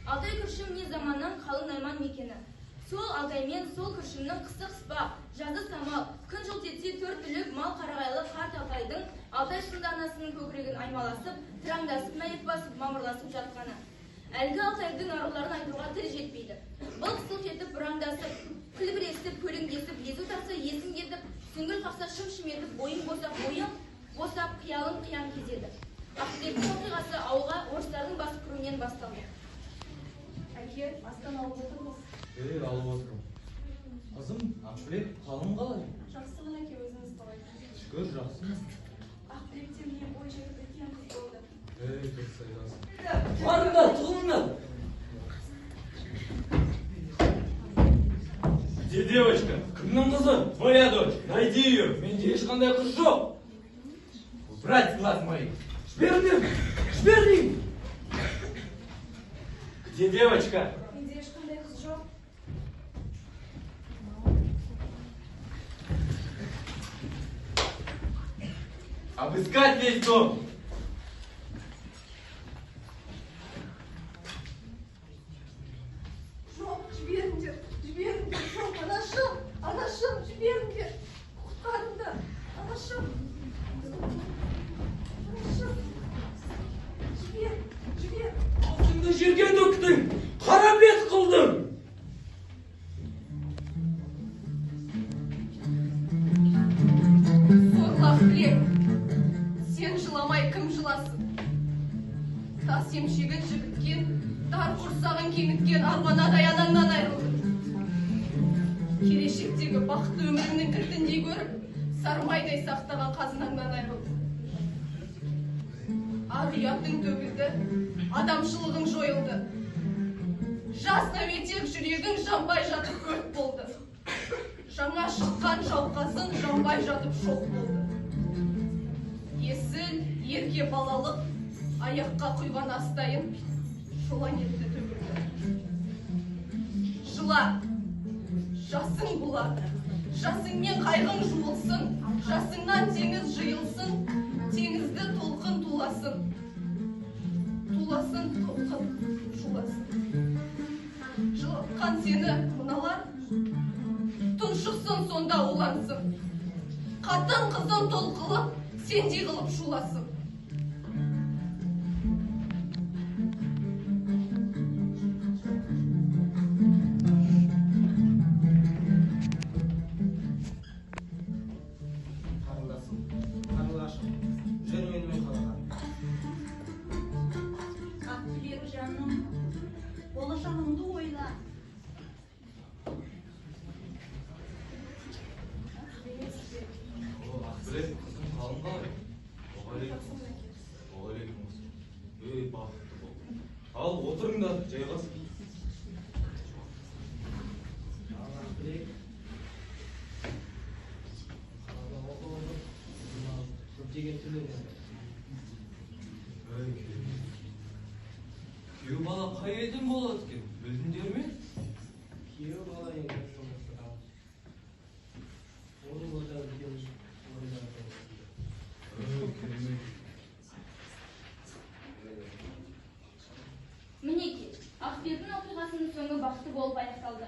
Алтай күршім не заманнан қалың найман мекені. Сол Алтаймен, сол күршімнің қысы қыспа, жазы самал, күн жылт етсе төрт түлік мал қарағайлы қарт Алтайдың Алтай шынды анасының көкірегін аймаласып, тыраңдасып, мәйек басып, мамырласып жатқаны. Әлгі Алтайдың аруларын айтуға тіл жетпейді. Бұл сылқ етіп, бұраңдасып, күлбіресіп, көлеңдесіп, езу тақса есін кетіп, сүңгіл қақса шым-шым етіп, бойын босап, қиялын қиян кезеді. Ақсүйектің оқиғасы ауылға орыстардың бас кіруінен басталды. Әке, астан алып отырмыз. Алып отырмын. Қызым, Ақбілек, қалың қалай? Жақсымын әке, өзіңіз қалай? Шүкір, жақсымын. Ақбілектен мен ой жегіп үлкен қыз болды. Дұрыс айтасың. Барыңдар, тұғыңдар. Где девочка? Кімнің қызы? Твоя дочь. Найди ее. Менде ешқандай қыз жоқ. Убрать глаз моих. Жіберіңдер, жіберіңдер. Где девочка? Менде ешқандай қыз жоқ. Обыскать весь дом. Жоқ, жіберіңдер, жоқ, анашым, жіберіңдер. Құтқарыңдар, анашым. Жібер. Аузыңды жерге төктің, қара бет қылдың. Сорлы Ақбілек, сен жыламай кім жыласын? Тас емшегін жігіткен, дар құрсағын кеңіткен арманадай анаңнан айырылдың. Келешектегі бақытты өміріңнің кілтіндей көріп, сармайдай сақтаған қазынаңнан айырылдың. Ар ұятың төгілді, адамшылығың жойылды. Жас нәметек жүрегің жанбай жатып өрт болды. Жаңа шыққан жауқазын жанбай жатып шоқ болды. Есіл, ерке балалық, аяққа құйған астайын, шолаң етті төгілді. Жыла, жасың бұлар, жасыңмен қайғың жуылсын, жасыңнан теңіз жиылсын, теңізді толқын туласын. Туласын толқын шуласын. Жылатқан сені мыналар, тұншықсын сонда улансын. Қатын қызын толқылып, сендей қылып шуласын. Қарлашым, жүр менімен қалаға. Ақбілек жаным, болашағыңды ойла. Ақбілек, қызым қалың қалай? Оғалейкум. Бақытты бол. Ал, отырыңдар, жайғасың. Ақбілек. Қалада оқып, көптеген түрлері. Күйеу бала қай елден болады екен? Білдіңдер ме? Күйеу бала енді жұмысқа. Оның орта үлкен Мінеки, Ақбектің оқиғасының соңы бақытты болып аяқталды.